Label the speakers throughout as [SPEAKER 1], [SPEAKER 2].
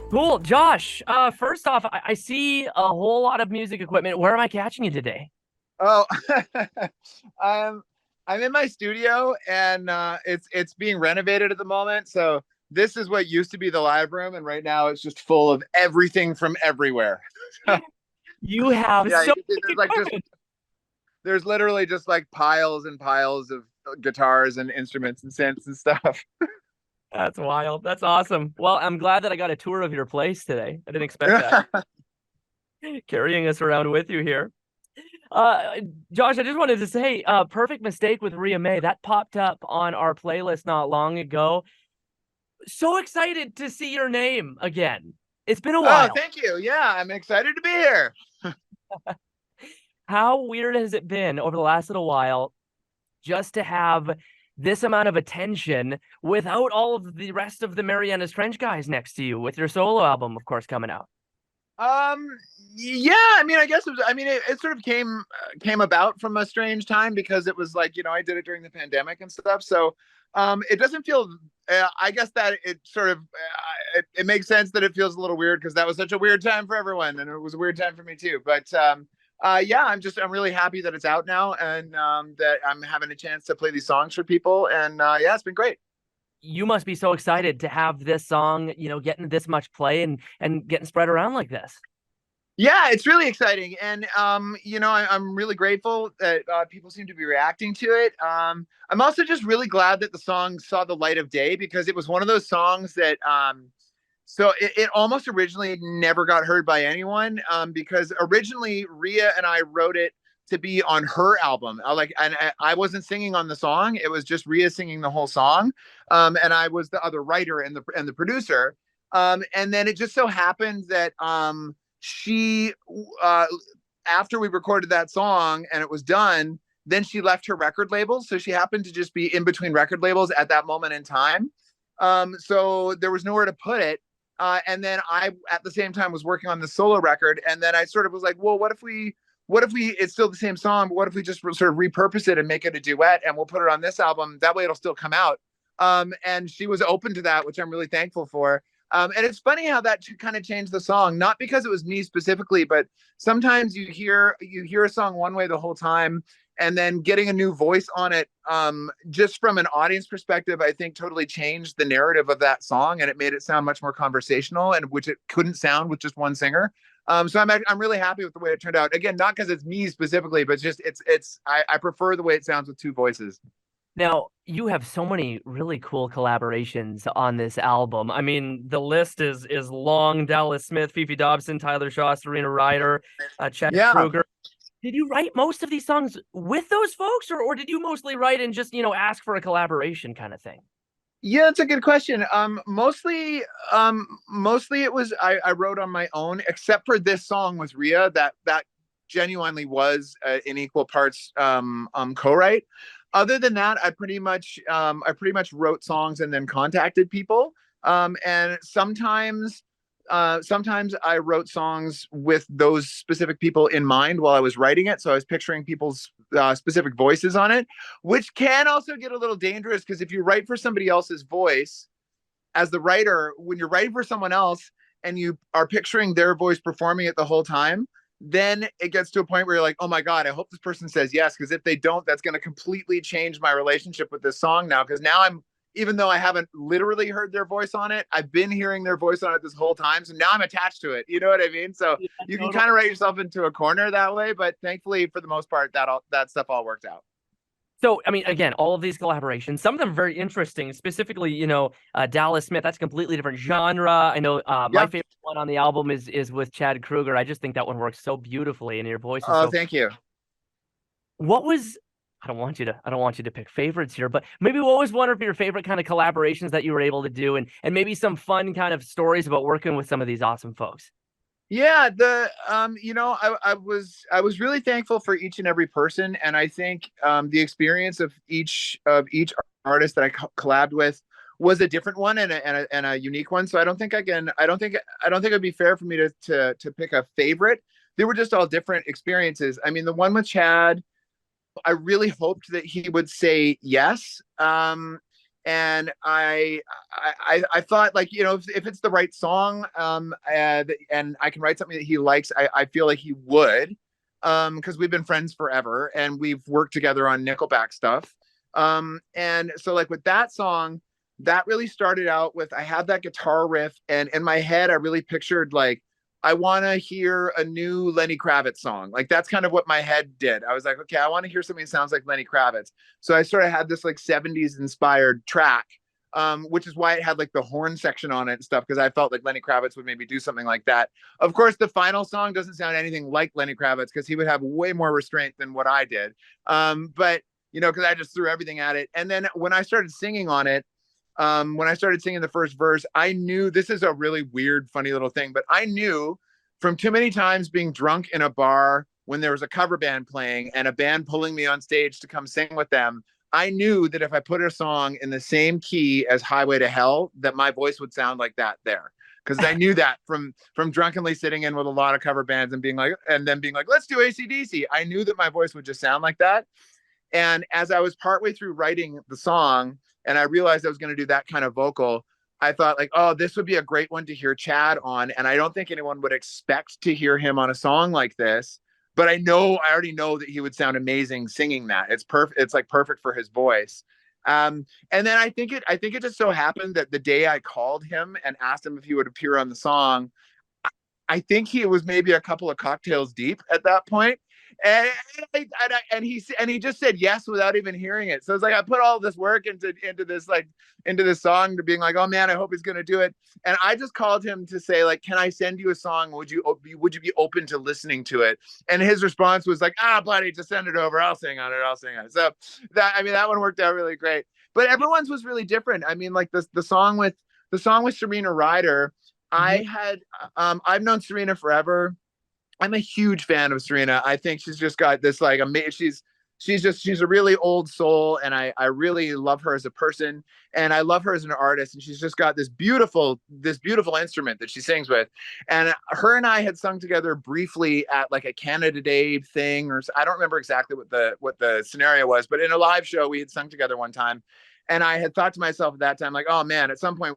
[SPEAKER 1] Cool. Josh, first off, I see a whole lot of music equipment. Where am I catching you today?
[SPEAKER 2] Oh, I'm I'm in my studio and it's being renovated at the moment. So this is what used to be the live room, and right now it's just full of everything from everywhere.
[SPEAKER 1] You have
[SPEAKER 2] Yeah,
[SPEAKER 1] so
[SPEAKER 2] you can see
[SPEAKER 1] much equipment.
[SPEAKER 2] there's literally just like piles and piles of guitars and instruments and synths and stuff.
[SPEAKER 1] That's wild. That's awesome. Well, I'm glad that I got a tour of your place today. I didn't expect that. Carrying us around with you here. Uh, Josh, I just wanted to say, Perfect Mistake with Ria May, that popped up on our playlist not long ago. So excited to see your name again. It's been a
[SPEAKER 2] Oh,
[SPEAKER 1] while.
[SPEAKER 2] thank you. Yeah, I'm excited to be here.
[SPEAKER 1] How weird has it been over the last little while just to have this amount of attention without all of the rest of the Marianas Trench guys next to you with your solo album, of course, coming out?
[SPEAKER 2] Um, yeah, I mean, I guess it was, I mean, it sort of came about from a strange time because it was like, I did it during the pandemic and stuff. So, it doesn't feel, I guess that it sort of, it makes sense that it feels a little weird because that was such a weird time for everyone. And it was a weird time for me too. But, yeah, I'm really happy that it's out now and, that I'm having a chance to play these songs for people. And, yeah, it's been great.
[SPEAKER 1] You must be so excited to have this song, getting this much play and getting spread around like this.
[SPEAKER 2] Yeah, it's really exciting, and I'm really grateful that people seem to be reacting to it. I'm also just really glad that the song saw the light of day because it was one of those songs that so it almost originally never got heard by anyone because originally Ria and I wrote it to be on her album. I wasn't singing on the song; it was just Ria singing the whole song, and I was the other writer and the producer. And then it just so happened that she uh, after we recorded that song and it was done, then she left her record label. So she happened to just be in between record labels at that moment in time. So there was nowhere to put it. And then I, at the same time, was working on the solo record. And then I sort of was like, well, it's still the same song, but what if we just sort of repurpose it and make it a duet and we'll put it on this album? That way it'll still come out. And she was open to that, which I'm really thankful for. And it's funny how that kind of changed the song, not because it was me specifically, but sometimes you hear a song one way the whole time, and then getting a new voice on it, just from an audience perspective, I think totally changed the narrative of that song, and it made it sound much more conversational, and which it couldn't sound with just one singer. So I'm really happy with the way it turned out. Again, not because it's me specifically, but just I prefer the way it sounds with two voices.
[SPEAKER 1] Now, you have so many really cool collaborations on this album. I mean, the list is long. Dallas Smith, Fifi Dobson, Tyler Shaw, Serena Ryder, Chad
[SPEAKER 2] Yeah.
[SPEAKER 1] Kruger. Did you write most of these songs with those folks, or did you mostly write and just, ask for a collaboration kind of thing?
[SPEAKER 2] Yeah, that's a good question. Mostly it was I wrote on my own, except for this song with Ria that genuinely was in equal parts co-write. Other than that, I pretty much wrote songs and then contacted people. And sometimes I wrote songs with those specific people in mind while I was writing it. So I was picturing people's specific voices on it, which can also get a little dangerous because if you write for somebody else's voice as the writer, when you're writing for someone else and you are picturing their voice performing it the whole time, then it gets to a point where you're like, oh my God, I hope this person says yes. Because if they don't, that's going to completely change my relationship with this song now. Because now even though I haven't literally heard their voice on it, I've been hearing their voice on it this whole time. So now I'm attached to it. You know what I mean? So
[SPEAKER 1] Yeah,
[SPEAKER 2] you can
[SPEAKER 1] totally.
[SPEAKER 2] kind of write yourself into a corner that way. But thankfully, for the most part, that stuff all worked out.
[SPEAKER 1] So, I mean, again, all of these collaborations, some of them very interesting. Specifically, Dallas Smith. That's a completely different genre. I know my
[SPEAKER 2] Yeah.
[SPEAKER 1] favorite one on the album is with Chad Kruger. I just think that one works so beautifully, and your voice is
[SPEAKER 2] Oh,
[SPEAKER 1] so.
[SPEAKER 2] thank you.
[SPEAKER 1] What was? I don't want you to pick favorites here, but maybe what was one of your favorite kind of collaborations that you were able to do, and maybe some fun kind of stories about working with some of these awesome folks.
[SPEAKER 2] Yeah, I was really thankful for each and every person, and I think the experience of each artist that I collabed with was a different one and a unique one. So I don't think it'd be fair for me to pick a favorite. They were just all different experiences. I mean, the one with Chad, I really hoped that he would say yes. And I thought, like, you know, if it's the right song, and I can write something that he likes, I feel like he would, because we've been friends forever and we've worked together on Nickelback stuff. And so, like, with that song, that really started out with, I had that guitar riff, and in my head I really pictured, like, I want to hear a new Lenny Kravitz song. Like, that's kind of what my head did. I was like, okay, I want to hear something that sounds like Lenny Kravitz. So I sort of had this like 70s inspired track, which is why it had like the horn section on it and stuff, because I felt like Lenny Kravitz would maybe do something like that. Of course, the final song doesn't sound anything like Lenny Kravitz, because he would have way more restraint than what I did. But, you know, because I just threw everything at it. And then when I started singing on it, when I started singing the first verse, I knew, this is a really weird, funny little thing, but I knew from too many times being drunk in a bar when there was a cover band playing and a band pulling me on stage to come sing with them, I knew that if I put a song in the same key as Highway to Hell, that my voice would sound like that there. Because I knew that from drunkenly sitting in with a lot of cover bands and being like, and then being like, let's do AC/DC. I knew that my voice would just sound like that. And as I was partway through writing the song, and I realized I was going to do that kind of vocal, I thought, like, oh, this would be a great one to hear Chad on. And I don't think anyone would expect to hear him on a song like this. But I already know that he would sound amazing singing that. It's perfect. It's like perfect for his voice. And then I think it just so happened that the day I called him and asked him if he would appear on the song, I think he was maybe a couple of cocktails deep at that point. And, and he just said yes without even hearing it. So it's like, I put all this work into this song, to being like, oh man, I hope he's gonna do it. And I just called him to say, like, can I send you a song? Would you be open to listening to it? And his response was like, buddy, just send it over. I'll sing on it. So that one worked out really great. But everyone's was really different. I mean, like the song with Serena Ryder, I've known Serena forever. I'm a huge fan of Serena. I think she's just got this like amazing. She's a really old soul, and I really love her as a person, and I love her as an artist. And she's just got this beautiful instrument that she sings with. And her and I had sung together briefly at like a Canada Day thing, or I don't remember exactly what the scenario was, but in a live show we had sung together one time. And I had thought to myself at that time, like, oh man, at some point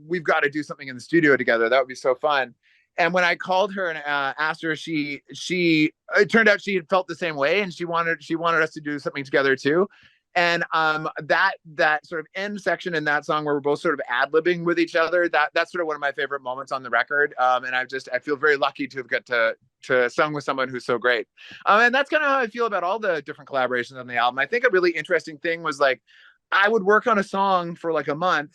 [SPEAKER 2] we've got to do something in the studio together. That would be so fun. And when I called her and asked her, it turned out she had felt the same way, and she wanted us to do something together too. And that sort of end section in that song where we're both sort of ad-libbing with each other, that's sort of one of my favorite moments on the record. And I feel very lucky to have got to sung with someone who's so great. And that's kind of how I feel about all the different collaborations on the album. I think a really interesting thing was, like, I would work on a song for like a month,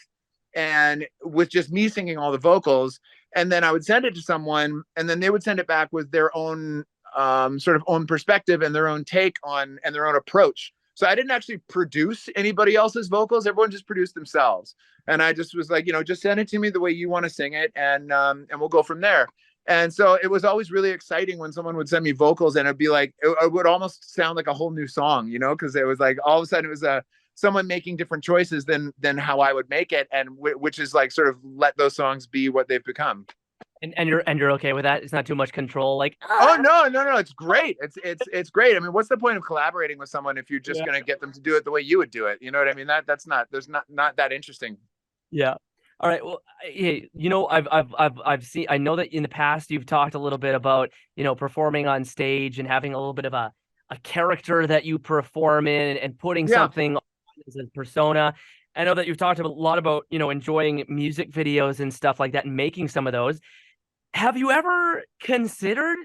[SPEAKER 2] and with just me singing all the vocals, and then I would send it to someone, and then they would send it back with their own sort of own perspective and their own take on and their own approach. So I didn't actually produce anybody else's vocals. Everyone just produced themselves. And I just was like, just send it to me the way you want to sing it, and we'll go from there. And so it was always really exciting when someone would send me vocals, and it'd be like, it would almost sound like a whole new song, because it was like all of a sudden it was someone making different choices than how I would make it, and which is like sort of let those songs be what they've become.
[SPEAKER 1] And you're okay with that? It's not too much control, like,
[SPEAKER 2] oh no, it's great. It's great. I mean, what's the point of collaborating with someone if you're just going to get them to do it the way you would do it? You know what I mean? There's not that interesting.
[SPEAKER 1] Yeah. All right. Well, hey, I've seen, I know that in the past you've talked a little bit about, performing on stage and having a little bit of a character that you perform in, and putting something as a persona. I know that you've talked a lot about, enjoying music videos and stuff like that and making some of those. Have you ever considered,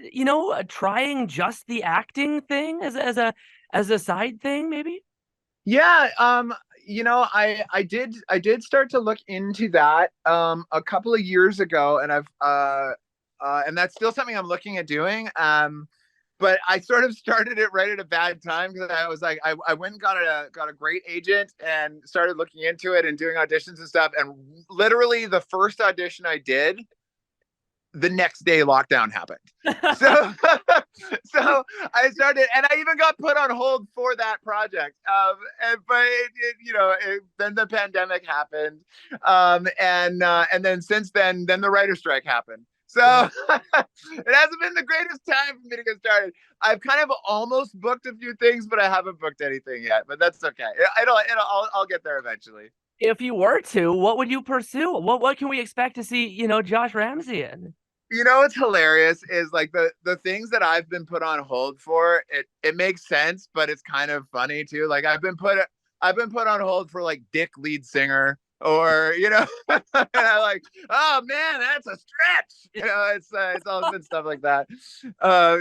[SPEAKER 1] trying just the acting thing as a side thing, maybe?
[SPEAKER 2] Yeah, I did start to look into that a couple of years ago, and and that's still something I'm looking at doing. But I sort of started it right at a bad time, because I was like, I went and got a great agent and started looking into it and doing auditions and stuff. And literally the first audition I did, the next day lockdown happened. So so I started, and I even got put on hold for that project. But then the pandemic happened. And then since then the writer's strike happened. So it hasn't been the greatest time for me to get started. I've kind of almost booked a few things, but I haven't booked anything yet. But that's okay. I'll get there eventually.
[SPEAKER 1] If you were to, what would you pursue? What can we expect to see, Josh Ramsay in?
[SPEAKER 2] You know what's hilarious is like the things that I've been put on hold for. It makes sense, but it's kind of funny too. Like I've been put on hold for like Dyck lead singer, or and I like, oh man, that's a stretch. It's all been stuff like that.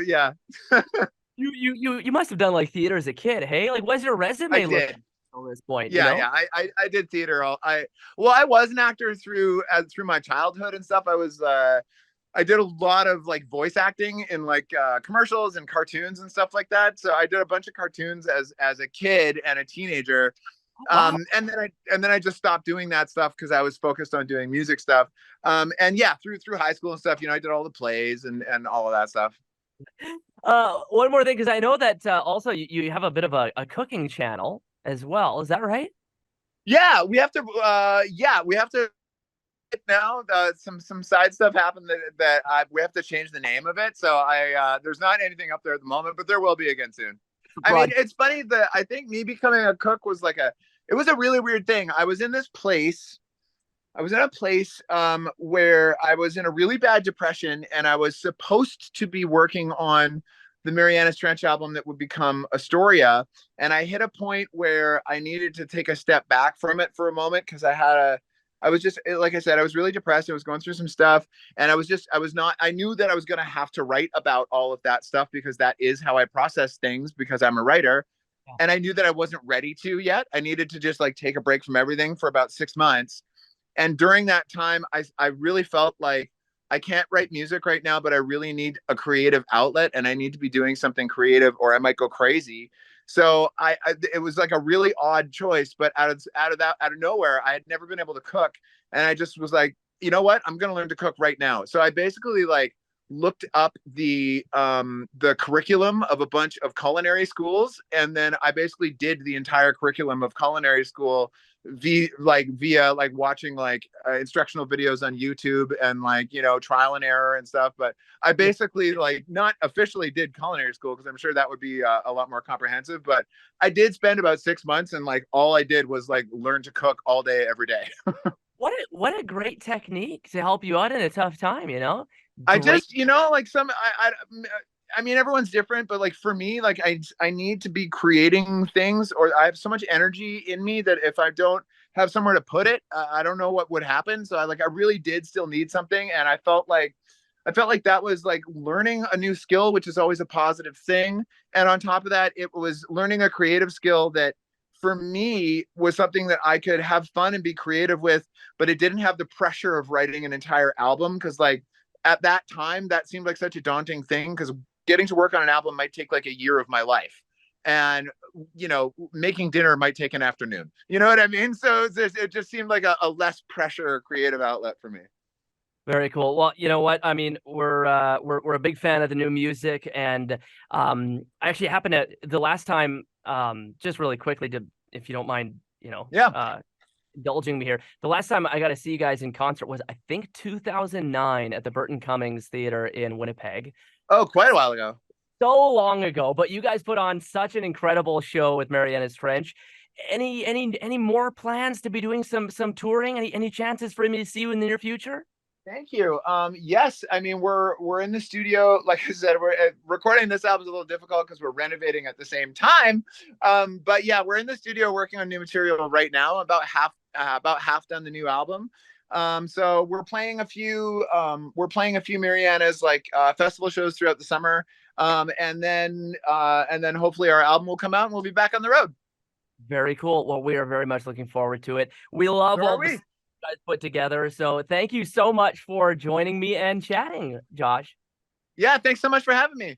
[SPEAKER 2] Yeah.
[SPEAKER 1] You must have done like theater as a kid, hey? Like, what's your
[SPEAKER 2] I
[SPEAKER 1] resume look
[SPEAKER 2] did.
[SPEAKER 1] at this point?
[SPEAKER 2] Yeah. I did theater. I was an actor through my childhood and stuff. I did a lot of like voice acting in like commercials and cartoons and stuff like that. So I did a bunch of cartoons as a kid and a teenager.
[SPEAKER 1] Wow.
[SPEAKER 2] And then I just stopped doing that stuff because I was focused on doing music stuff. And yeah, through high school and stuff, I did all the plays and all of that stuff.
[SPEAKER 1] One more thing, because I know that also you have a bit of a cooking channel as well. Is that right?
[SPEAKER 2] Yeah, we have to. We have to now. Some side stuff happened that we have to change the name of it. So there's not anything up there at the moment, but there will be again soon. I mean, it's funny that I think me becoming a cook was it was a really weird thing. I was in a place where I was in a really bad depression, and I was supposed to be working on the Marianas Trench album that would become Astoria. And I hit a point where I needed to take a step back from it for a moment because I was just, like I said, I was really depressed. I was going through some stuff, and I knew that I was going to have to write about all of that stuff because that is how I process things because I'm a writer.
[SPEAKER 1] Yeah.
[SPEAKER 2] And I knew that I wasn't ready to yet. I needed to just like take a break from everything for about 6 months. And during that time, I really felt like I can't write music right now, but I really need a creative outlet, and I need to be doing something creative or I might go crazy. So it was like a really odd choice, but out of nowhere, I had never been able to cook. And I just was like, you know what? I'm going to learn to cook right now. So I basically like looked up the curriculum of a bunch of culinary schools. And then I basically did the entire curriculum of culinary school via like watching like instructional videos on YouTube and like trial and error and stuff. But I basically like not officially did culinary school because I'm sure that would be a lot more comprehensive. But I did spend about 6 months, and like all I did was like learn to cook all day every day.
[SPEAKER 1] What a great technique to help you out in a tough time.
[SPEAKER 2] I
[SPEAKER 1] Great.
[SPEAKER 2] just like I mean, everyone's different, but like for me, like I need to be creating things, or I have so much energy in me that if I don't have somewhere to put it, I don't know what would happen. So I really did still need something, and I felt like that was like learning a new skill, which is always a positive thing. And on top of that, it was learning a creative skill that for me was something that I could have fun and be creative with, but it didn't have the pressure of writing an entire album because like at that time that seemed like such a daunting thing because getting to work on an album might take like a year of my life, and making dinner might take an afternoon, you know what I mean? So it just seemed like a less pressure creative outlet for me.
[SPEAKER 1] Very cool. Well, you know what? I mean, we're a big fan of the new music, and I actually happened to the last time, just really quickly to, if you don't mind,
[SPEAKER 2] Yeah.
[SPEAKER 1] indulging me here. The last time I got to see you guys in concert was, I think, 2009 at the Burton Cummings Theater in Winnipeg.
[SPEAKER 2] Oh, quite a while ago.
[SPEAKER 1] So long ago, but you guys put on such an incredible show with Marianas Trench. Any more plans to be doing some touring? Any chances for me to see you in the near future?
[SPEAKER 2] Thank you. Yes, I mean we're in the studio. Like I said, we're recording this album is a little difficult because we're renovating at the same time. But yeah, we're in the studio working on new material right now. About half done the new album. So we're playing a few Marianas like festival shows throughout the summer. And then hopefully our album will come out and we'll be back on the road.
[SPEAKER 1] Very cool. Well, we are very much looking forward to it. We love all the guys put together. So thank you so much for joining me and chatting, Josh.
[SPEAKER 2] Yeah, thanks so much for having me.